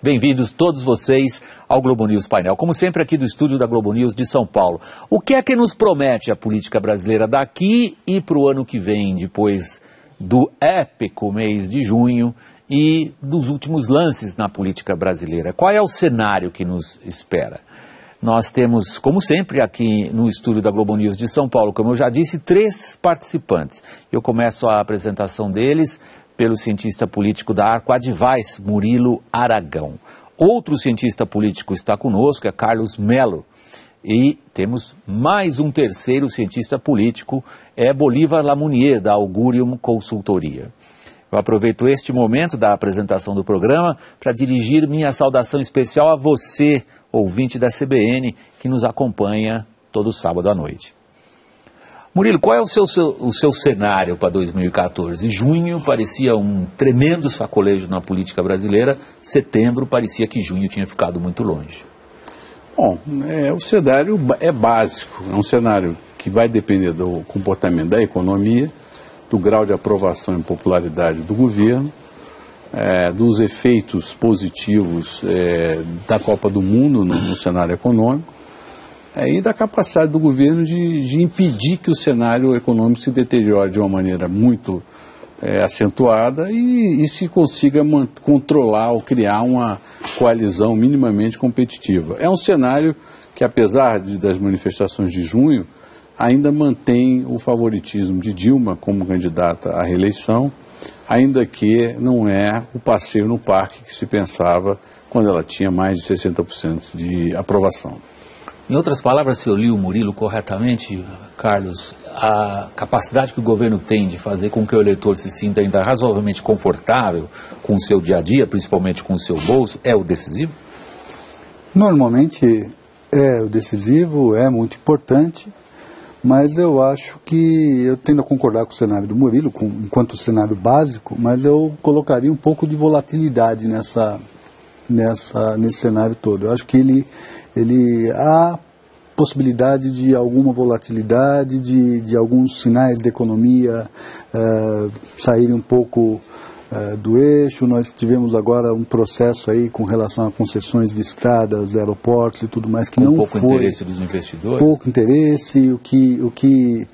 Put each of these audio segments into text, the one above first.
Bem-vindos todos vocês ao Globo News Painel, como sempre aqui do estúdio da Globo News de São Paulo. O que é que nos promete a política brasileira daqui e para o ano que vem, depois do épico mês de junho e dos últimos lances na política brasileira? Qual é o cenário que nos espera? Nós temos, como sempre, aqui no estúdio da Globo News de São Paulo, como eu já disse, 3 participantes. Eu começo a apresentação deles pelo cientista político da Arco Advice, Murilo Aragão. Outro cientista político está conosco, é Carlos Mello. E temos mais um terceiro cientista político, é Bolívar Lamounier, da Augurium Consultoria. Eu aproveito este momento da apresentação do programa para dirigir minha saudação especial a você, ouvinte da CBN, que nos acompanha todo sábado à noite. Murilo, qual é o seu cenário para 2014? Junho parecia um tremendo sacolejo na política brasileira, setembro parecia que junho tinha ficado muito longe. Bom, o cenário é básico, é um cenário que vai depender do comportamento da economia, do grau de aprovação e popularidade do governo, dos efeitos positivos da Copa do Mundo no cenário econômico, e da capacidade do governo de impedir que o cenário econômico se deteriore de uma maneira muito acentuada e se consiga controlar ou criar uma coalizão minimamente competitiva. É um cenário que, apesar das manifestações de junho, ainda mantém o favoritismo de Dilma como candidata à reeleição, ainda que não é o passeio no parque que se pensava quando ela tinha mais de 60% de aprovação. Em outras palavras, se eu li o Murilo corretamente, Carlos, a capacidade que o governo tem de fazer com que o eleitor se sinta ainda razoavelmente confortável com o seu dia a dia, principalmente com o seu bolso, é o decisivo? Normalmente é o decisivo, é muito importante, mas eu acho que eu tendo a concordar com o cenário do Murilo, enquanto cenário básico, mas eu colocaria um pouco de volatilidade nesse cenário todo. Eu acho que há possibilidade de alguma volatilidade, de alguns sinais da economia saírem um pouco do eixo. Nós tivemos agora um processo aí com relação a concessões de estradas, aeroportos e tudo mais que não foi... pouco interesse dos investidores? Pouco interesse, o que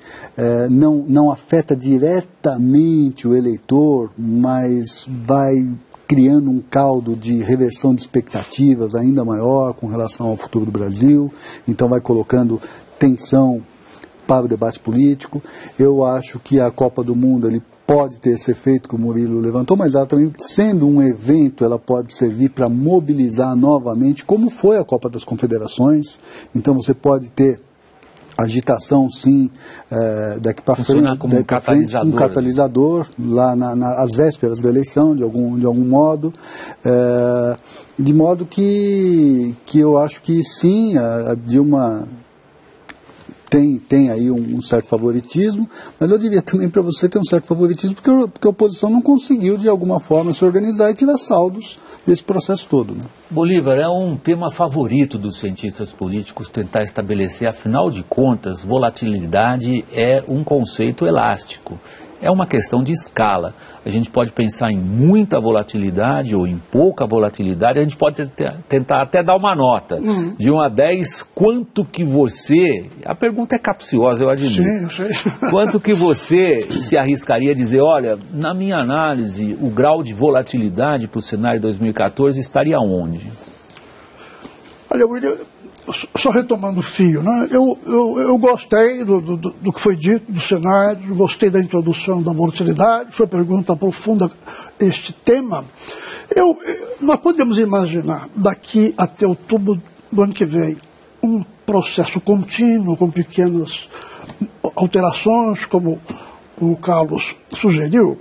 não afeta diretamente o eleitor, mas vai criando um caldo de reversão de expectativas ainda maior com relação ao futuro do Brasil, então vai colocando tensão para o debate político. Eu acho que a Copa do Mundo ele pode ter esse efeito que o Murilo levantou, mas ela também, sendo um evento, ela pode servir para mobilizar novamente, como foi a Copa das Confederações. Então você pode ter agitação, sim, daqui para frente, como um catalisador lá às vésperas da eleição, de algum modo, de modo que eu acho que sim, a Dilma tem aí um certo favoritismo, mas eu diria também para você ter um certo favoritismo porque a oposição não conseguiu de alguma forma se organizar e tirar saldos desse processo todo, né? Bolívar, é um tema favorito dos cientistas políticos tentar estabelecer, afinal de contas, volatilidade é um conceito elástico. É uma questão de escala. A gente pode pensar em muita volatilidade ou em pouca volatilidade, a gente pode tentar até dar uma nota. De 1 a 10, quanto que você... A pergunta é capciosa, eu admito. Sim, eu sei. Quanto que você se arriscaria a dizer, olha, na minha análise, o grau de volatilidade para o cenário 2014 estaria onde? Olha, William, só retomando o fio, né? Eu gostei do que foi dito, do cenário, gostei da introdução da volatilidade, sua pergunta aprofunda este tema. Nós podemos imaginar, daqui até outubro do ano que vem, um processo contínuo, com pequenas alterações, como o Carlos sugeriu,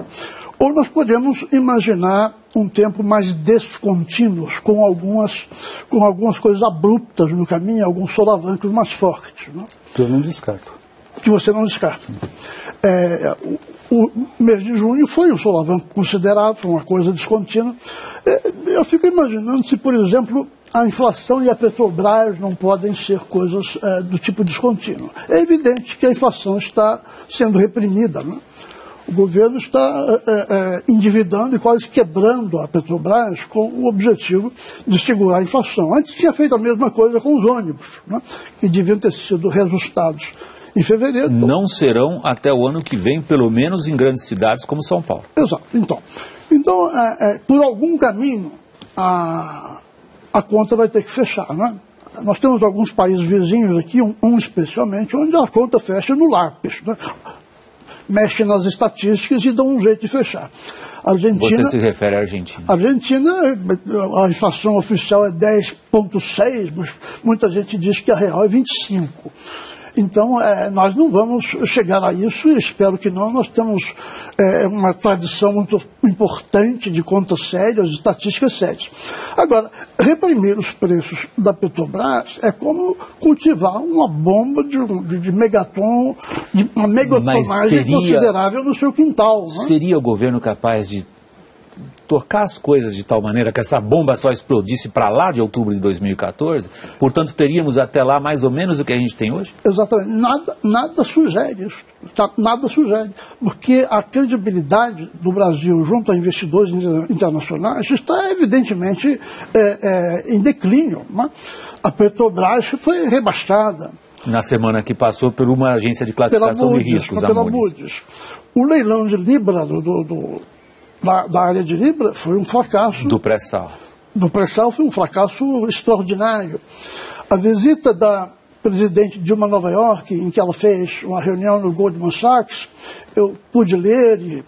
ou nós podemos imaginar um tempo mais descontínuo, com algumas coisas abruptas no caminho, alguns solavancos mais fortes. Né? Que eu não descarto. Que você não descarta. O mês de junho foi um solavanco considerável, foi uma coisa descontínua. Eu fico imaginando se, por exemplo, a inflação e a Petrobras não podem ser coisas do tipo descontínuo. É evidente que a inflação está sendo reprimida, né? O governo está endividando e quase quebrando a Petrobras com o objetivo de segurar a inflação. Antes tinha feito a mesma coisa com os ônibus, né, que deviam ter sido reajustados em fevereiro. Não serão até o ano que vem, pelo menos em grandes cidades como São Paulo. Exato. Então por algum caminho, a conta vai ter que fechar, né? Nós temos alguns países vizinhos aqui, um especialmente, onde a conta fecha no lápis, né? Mexe nas estatísticas e dão um jeito de fechar. A Argentina, você se refere à Argentina? A Argentina, a inflação oficial é 10,6, mas muita gente diz que a real é 25. Então, nós não vamos chegar a isso, e espero que não. Nós temos uma tradição muito importante de contas sérias, de estatísticas sérias. Agora, reprimir os preços da Petrobras é como cultivar uma bomba de megaton, de uma megatonagem considerável no seu quintal. Né? Seria o governo capaz de tocar as coisas de tal maneira que essa bomba só explodisse para lá de outubro de 2014? Portanto, teríamos até lá mais ou menos o que a gente tem hoje? Exatamente. Nada sugere isso. Nada sugere. Porque a credibilidade do Brasil junto a investidores internacionais está evidentemente em declínio. Né? A Petrobras foi rebaixada. Na semana que passou por uma agência de classificação de riscos, a Moody's. O leilão de Libra da área de Libra foi um fracasso. Do pré-sal. Do pré-sal foi um fracasso extraordinário. A visita da presidente Dilma a Nova York, em que ela fez uma reunião no Goldman Sachs, eu pude ler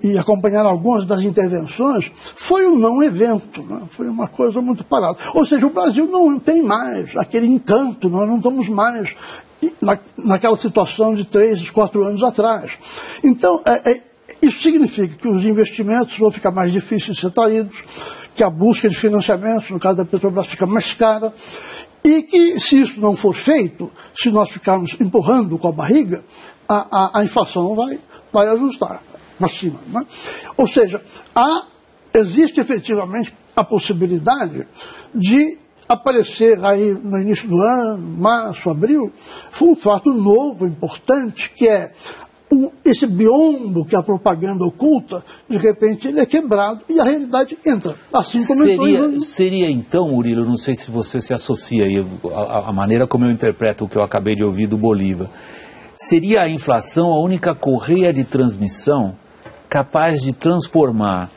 e acompanhar algumas das intervenções, foi um não evento, né? Foi uma coisa muito parada. Ou seja, o Brasil não tem mais aquele encanto, nós não estamos mais naquela situação de 3, 4 anos atrás. Então, isso significa que os investimentos vão ficar mais difíceis de ser traídos, que a busca de financiamentos, no caso da Petrobras, fica mais cara, e que, se isso não for feito, se nós ficarmos empurrando com a barriga, a inflação vai ajustar para cima. Né? Ou seja, existe efetivamente a possibilidade de aparecer aí no início do ano, março, abril, foi um fato novo, importante, que é esse biombo que a propaganda oculta, de repente ele é quebrado e a realidade entra. Assim como seria então, Murilo, não sei se você se associa aí, a maneira como eu interpreto o que eu acabei de ouvir do Bolívar, seria a inflação a única correia de transmissão capaz de transformar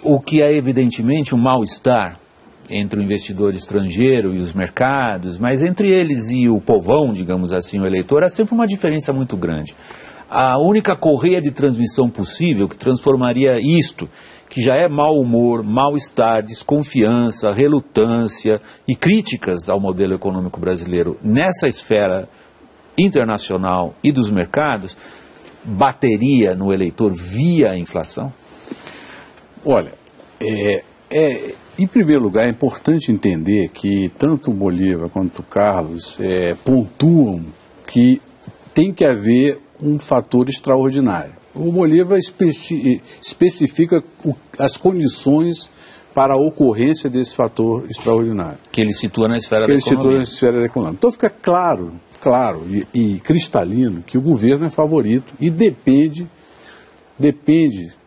o que é evidentemente um mal-estar entre o investidor estrangeiro e os mercados, mas entre eles e o povão, digamos assim, o eleitor, há sempre uma diferença muito grande. A única correia de transmissão possível que transformaria isto, que já é mau humor, mal-estar, desconfiança, relutância e críticas ao modelo econômico brasileiro nessa esfera internacional e dos mercados, bateria no eleitor via inflação? Olha, em primeiro lugar, é importante entender que tanto o Bolívar quanto o Carlos pontuam que tem que haver um fator extraordinário. O Bolívar especifica as condições para a ocorrência desse fator extraordinário. Que ele situa na esfera da economia. Então fica claro e cristalino que o governo é favorito e depende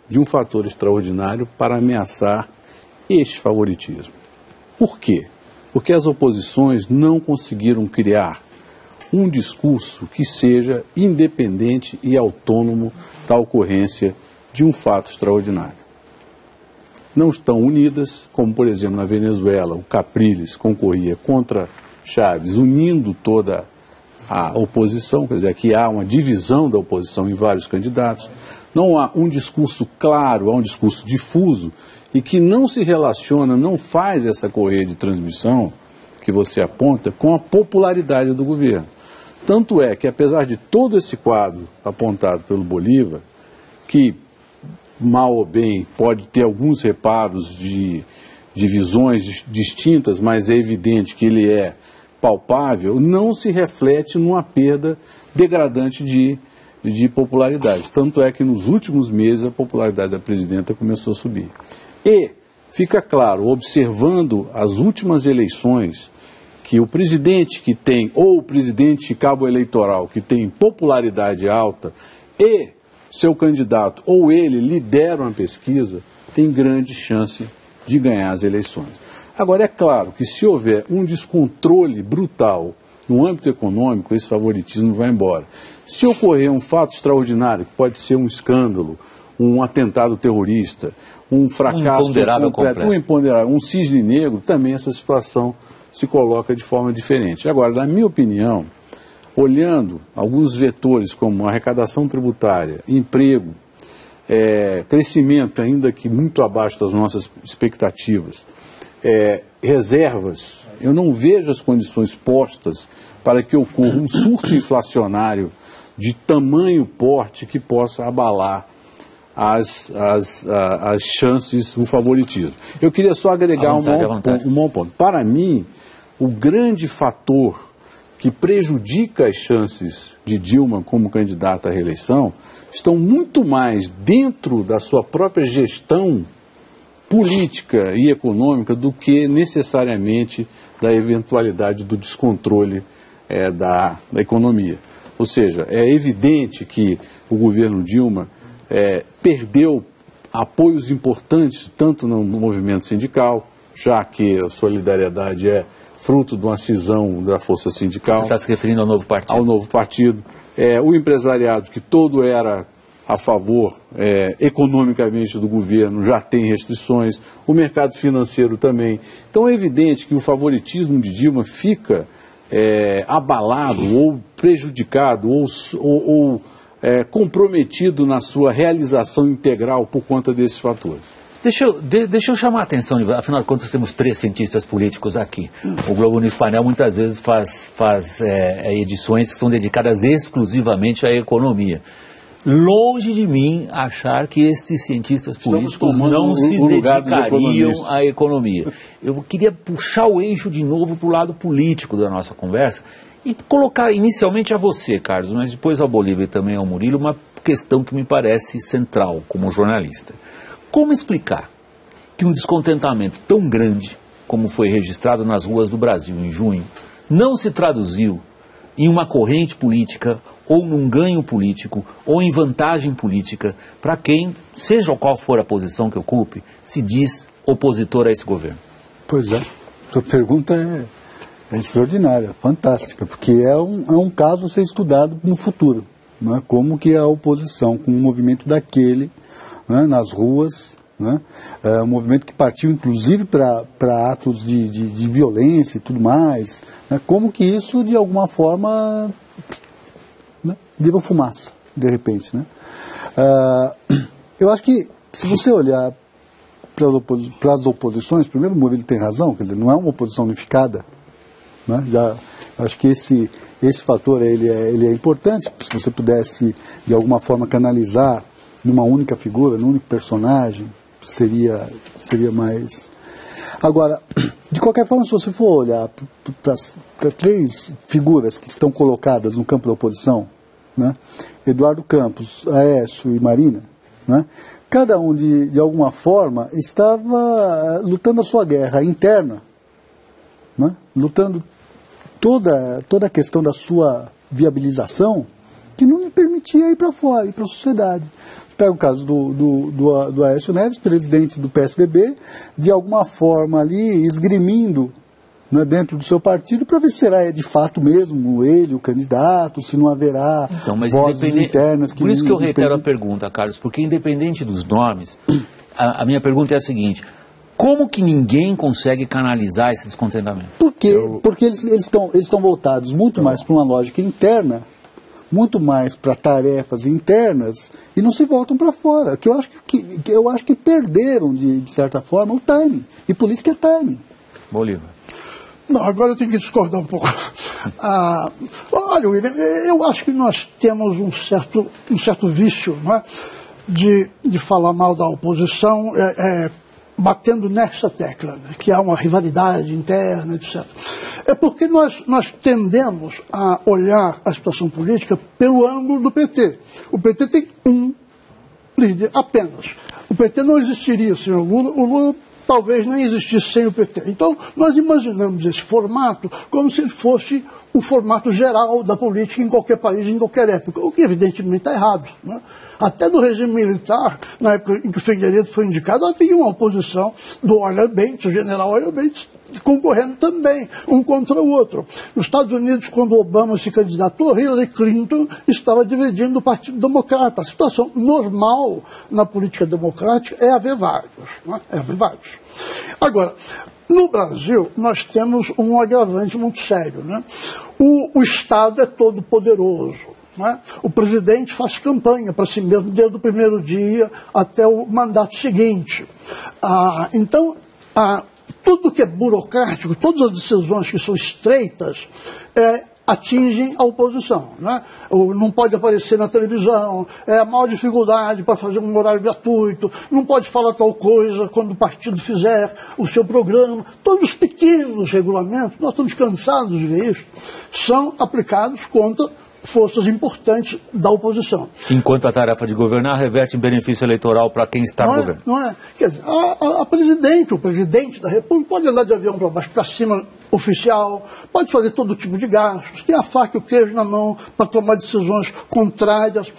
de um fator extraordinário para ameaçar este favoritismo. Por quê? Porque as oposições não conseguiram criar um discurso que seja independente e autônomo da ocorrência de um fato extraordinário. Não estão unidas, como por exemplo na Venezuela, o Capriles concorria contra Chávez, unindo toda a oposição, quer dizer, aqui há uma divisão da oposição em vários candidatos, não há um discurso claro, há um discurso difuso e que não se relaciona, não faz essa correia de transmissão que você aponta com a popularidade do governo. Tanto é que, apesar de todo esse quadro apontado pelo Bolívar, que, mal ou bem, pode ter alguns reparos de visões distintas, mas é evidente que ele é palpável, não se reflete numa perda degradante de popularidade. Tanto é que, nos últimos meses, a popularidade da presidenta começou a subir. E fica claro, observando as últimas eleições, que o presidente que tem, ou o presidente de cabo eleitoral que tem popularidade alta e seu candidato ou ele lideram a pesquisa, tem grande chance de ganhar as eleições. Agora, é claro que se houver um descontrole brutal no âmbito econômico, esse favoritismo vai embora. Se ocorrer um fato extraordinário, que pode ser um escândalo, um atentado terrorista, um fracasso completo, um imponderável, um cisne negro, também essa situação se coloca de forma diferente. Agora, na minha opinião, olhando alguns vetores como arrecadação tributária, emprego, crescimento ainda que muito abaixo das nossas expectativas, reservas, eu não vejo as condições postas para que ocorra um surto inflacionário de tamanho porte que possa abalar as chances, o favoritismo. Eu queria só agregar um ponto. Para mim, o grande fator que prejudica as chances de Dilma como candidata à reeleição estão muito mais dentro da sua própria gestão política e econômica do que necessariamente da eventualidade do descontrole da economia. Ou seja, é evidente que o governo Dilma perdeu apoios importantes, tanto no movimento sindical, já que a solidariedade é fruto de uma cisão da força sindical. Você está se referindo ao novo partido? Ao novo partido. O empresariado, que todo era a favor economicamente do governo, já tem restrições, o mercado financeiro também. Então é evidente que o favoritismo de Dilma fica abalado ou prejudicado ou comprometido na sua realização integral por conta desses fatores. Deixa eu chamar a atenção, afinal de contas temos 3 cientistas políticos aqui. O Globo News Painel muitas vezes faz edições que são dedicadas exclusivamente à economia. Longe de mim achar que estes cientistas políticos não se dedicariam à economia. Eu queria puxar o eixo de novo para o lado político da nossa conversa e colocar inicialmente a você, Carlos, mas depois ao Bolívar e também ao Murilo, uma questão que me parece central como jornalista. Como explicar que um descontentamento tão grande como foi registrado nas ruas do Brasil em junho não se traduziu em uma corrente política ou num ganho político ou em vantagem política para quem, seja qual for a posição que ocupe, se diz opositor a esse governo? Pois é, sua pergunta é extraordinária, fantástica, porque é um caso a ser estudado no futuro, né? Como que a oposição com um movimento daquele, né, nas ruas, né, um movimento que partiu inclusive para atos de violência e tudo mais, né, como que isso de alguma forma, né, virou fumaça, de repente, né? Eu acho que se você olhar para as oposições, primeiro o Murilo tem razão, quer dizer, não é uma oposição unificada, né? Acho que esse fator ele é importante. Se você pudesse de alguma forma canalizar numa única figura, num único personagem, seria mais. Agora, de qualquer forma, se você for olhar para 3 figuras que estão colocadas no campo da oposição, né? Eduardo Campos, Aécio e Marina, né? Cada um de alguma forma estava lutando a sua guerra interna, né? Lutando toda a questão da sua viabilização, que não lhe permitia ir para fora, ir para a sociedade. Pega o caso do Aécio Neves, presidente do PSDB, de alguma forma ali esgrimindo, né, dentro do seu partido para ver se será de fato mesmo ele o candidato, se não haverá vozes internas. Por isso que eu reitero a pergunta, Carlos, porque independente dos nomes, a minha pergunta é a seguinte: como que ninguém consegue canalizar esse descontentamento? Porque eles estão voltados muito mais para uma lógica interna, muito mais para tarefas internas, e não se voltam para fora. Que eu acho que perderam, de certa forma, o timing. E política é timing. Bolívar. Não, agora eu tenho que discordar um pouco. Olha, William, eu acho que nós temos um certo vício, não é? de falar mal da oposição, batendo nessa tecla, né, que há uma rivalidade interna, etc. É porque nós tendemos a olhar a situação política pelo ângulo do PT. O PT tem um líder apenas. O PT não existiria sem o Lula. O Lula talvez nem existisse sem o PT. Então, nós imaginamos esse formato como se ele fosse o formato geral da política em qualquer país, em qualquer época, o que evidentemente está errado, né? Até no regime militar, na época em que o Figueiredo foi indicado, havia uma oposição do Euler Bentes, o general Euler Bentes, concorrendo também, um contra o outro. Nos Estados Unidos, quando Obama se candidatou, Hillary Clinton estava dividindo o Partido Democrata. A situação normal na política democrática é haver vários, né? É haver vários. Agora, no Brasil, nós temos um agravante muito sério, né? O Estado é todo poderoso. Né? O presidente faz campanha para si mesmo desde o primeiro dia até o mandato seguinte. Então, tudo que é burocrático, todas as decisões que são estreitas, atingem a oposição. Né? Não pode aparecer na televisão, é a maior dificuldade para fazer um horário gratuito, não pode falar tal coisa quando o partido fizer o seu programa. Todos os pequenos regulamentos, nós estamos cansados de ver isso, são aplicados contra forças importantes da oposição. Enquanto a tarefa de governar reverte em benefício eleitoral para quem está no governo. Não é? Quer dizer, o presidente da República pode andar de avião para baixo, para cima, oficial, pode fazer todo tipo de gastos, tem a faca e o queijo na mão para tomar decisões contrárias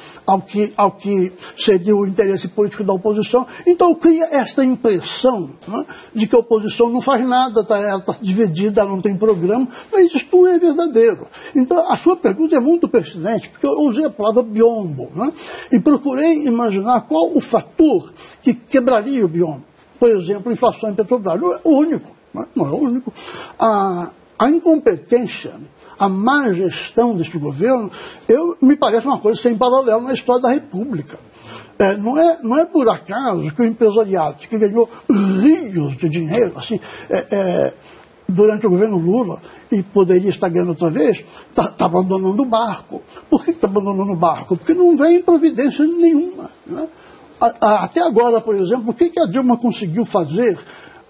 ao que seria o interesse político da oposição. Então cria esta impressão, né, de que a oposição não faz nada, ela está dividida, ela não tem programa, mas isso não é verdadeiro. Então a sua pergunta é muito pertinente, porque eu usei a palavra biombo, né, e procurei imaginar qual o fator que quebraria o biombo. Por exemplo, a inflação em Petrobras. Não é o único. Não é o único. A incompetência, a má gestão deste governo, me parece uma coisa sem paralelo na história da República. Não é por acaso que o empresariado, que ganhou rios de dinheiro, assim, durante o governo Lula, e poderia estar ganhando outra vez, está abandonando o barco. Por que está abandonando o barco? Porque não vem providência nenhuma. Né? Até agora, por exemplo, o que a Dilma conseguiu fazer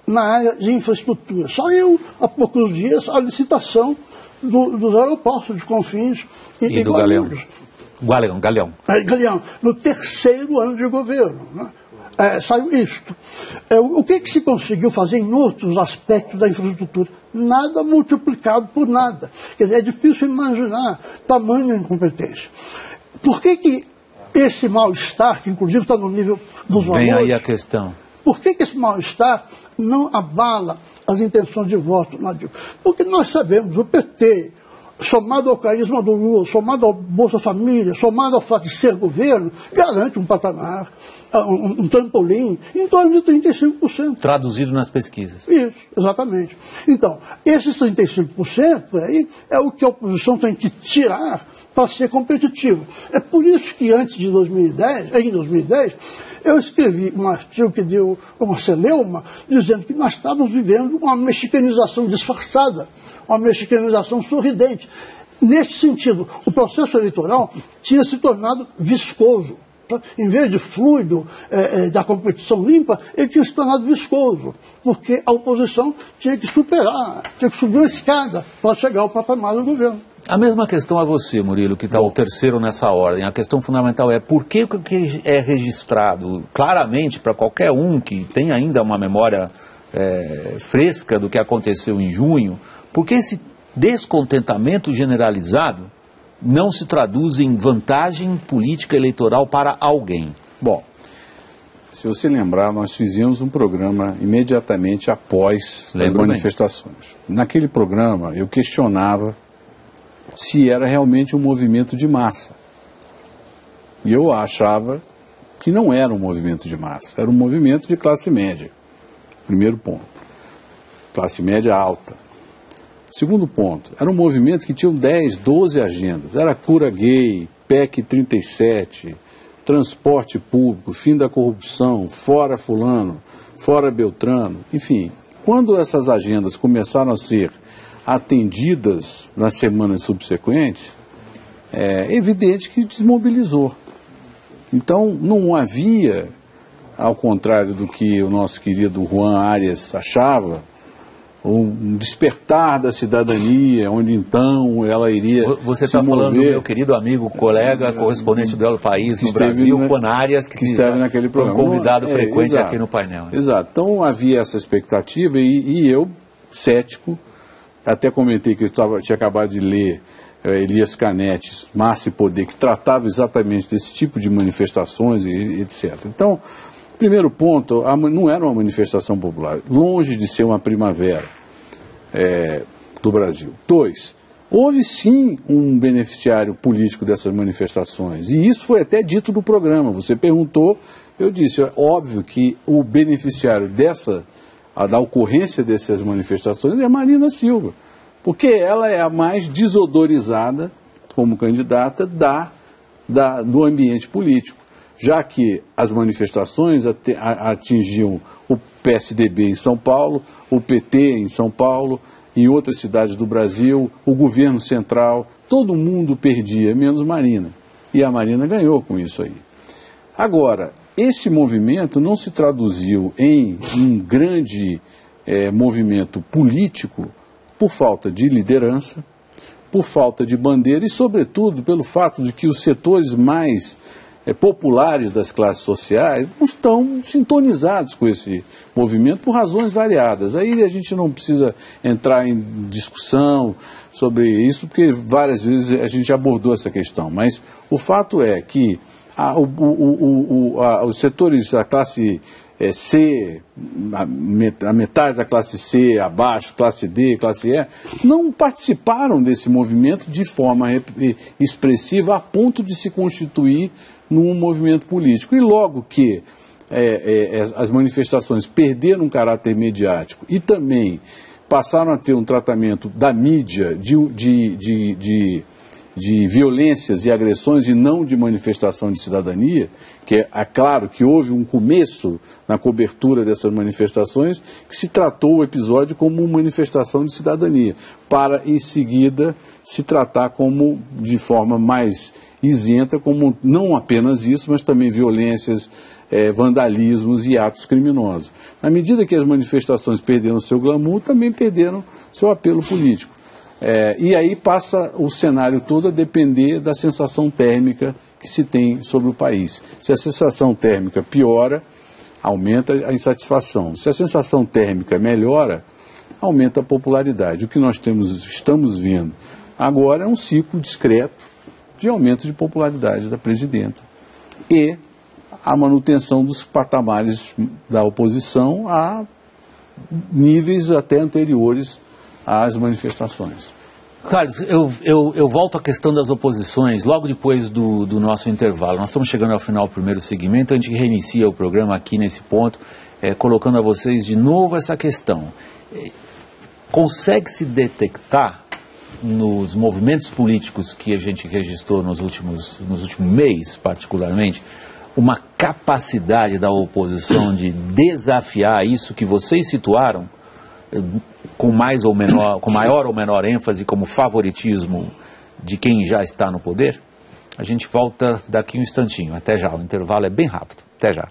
na área de infraestrutura? Saiu há poucos dias a licitação dos aeroportos de Confins e do Galeão. Galeão. No terceiro ano de governo. Né? Saiu isto. O que se conseguiu fazer em outros aspectos da infraestrutura? Nada multiplicado por nada. Quer dizer, é difícil imaginar tamanho incompetência. Por que esse mal-estar, que inclusive está no nível dos valores... Vem aí a questão. Por que esse mal-estar não abala as intenções de voto na Dilma? Porque nós sabemos, o PT, somado ao carisma do Lula, somado ao Bolsa Família, somado ao fato de ser governo, garante um patamar, um trampolim, em torno de 35%. Traduzido nas pesquisas. Isso, exatamente. Então, esses 35% aí é o que a oposição tem que tirar para ser competitivo. É por isso que em 2010, eu escrevi um artigo que deu uma celeuma, dizendo que nós estávamos vivendo uma mexicanização disfarçada, uma mexicanização sorridente. Neste sentido, o processo eleitoral tinha se tornado viscoso. Em vez de fluido, da competição limpa, ele tinha se tornado viscoso, porque a oposição tinha que superar, tinha que subir uma escada para chegar ao patamar do governo. A mesma questão a você, Murilo, que está o terceiro nessa ordem. A questão fundamental é por que o que é registrado claramente para qualquer um que tem ainda uma memória fresca do que aconteceu em junho, por que esse descontentamento generalizado não se traduz em vantagem política eleitoral para alguém? Bom, se você lembrar, nós fizemos um programa imediatamente após as manifestações. Naquele programa, eu questionava se era realmente um movimento de massa. E eu achava que não era um movimento de massa, era um movimento de classe média. Primeiro ponto. Classe média alta. Segundo ponto, era um movimento que tinha 10, 12 agendas. Era cura gay, PEC 37, transporte público, fim da corrupção, fora fulano, fora Beltrano, enfim. Quando essas agendas começaram a ser atendidas nas semanas subsequentes, é evidente que desmobilizou. Então, não havia, ao contrário do que o nosso querido Juan Arias achava, um despertar da cidadania, onde então ela iria Você está falando do meu querido amigo, colega, correspondente do El País no Brasil, Juan Arias, que esteve naquele programa. Foi um convidado frequente aqui no painel. Exato. Então havia essa expectativa e eu, cético, até comentei que eu tinha acabado de ler Elias Canetti, Massa e Poder, que tratava exatamente desse tipo de manifestações e etc. Então, primeiro ponto, não era uma manifestação popular, longe de ser uma primavera do Brasil. 2, houve sim um beneficiário político dessas manifestações, e isso foi até dito no programa. Você perguntou, eu disse, é óbvio que o beneficiário da ocorrência dessas manifestações é Marina Silva, porque ela é a mais desodorizada como candidata do ambiente político, já que as manifestações atingiam o PSDB em São Paulo, o PT em São Paulo, em outras cidades do Brasil, o governo central, todo mundo perdia, menos Marina. E a Marina ganhou com isso aí. Agora, esse movimento não se traduziu em um grande movimento político por falta de liderança, por falta de bandeira e, sobretudo, pelo fato de que os setores mais populares das classes sociais não estão sintonizados com esse movimento por razões variadas. Aí a gente não precisa entrar em discussão sobre isso, porque várias vezes a gente abordou essa questão, mas o fato é que os setores da classe C, a metade da classe C, abaixo, classe D, classe E, não participaram desse movimento de forma expressiva a ponto de se constituir num movimento político. E logo que as manifestações perderam um caráter mediático e também passaram a ter um tratamento da mídia de violências e agressões e não de manifestação de cidadania, que é claro que houve um começo na cobertura dessas manifestações que se tratou o episódio como uma manifestação de cidadania, para em seguida se tratar como de forma mais isenta, como não apenas isso, mas também violências, vandalismos e atos criminosos. Na medida que as manifestações perderam seu glamour, também perderam seu apelo político. E aí passa o cenário todo a depender da sensação térmica que se tem sobre o país. Se a sensação térmica piora, aumenta a insatisfação. Se a sensação térmica melhora, aumenta a popularidade. O que nós estamos vendo agora é um ciclo discreto de aumento de popularidade da presidenta e a manutenção dos patamares da oposição a níveis até anteriores às manifestações. Carlos, eu volto à questão das oposições logo depois do nosso intervalo. Nós estamos chegando ao final do primeiro segmento, a gente reinicia o programa aqui nesse ponto, colocando a vocês de novo essa questão. Consegue-se detectar nos movimentos políticos que a gente registrou nos últimos meses, particularmente, uma capacidade da oposição de desafiar isso que vocês situaram, com maior ou menor ênfase, como favoritismo de quem já está no poder? A gente volta daqui um instantinho. Até já, o intervalo é bem rápido. Até já.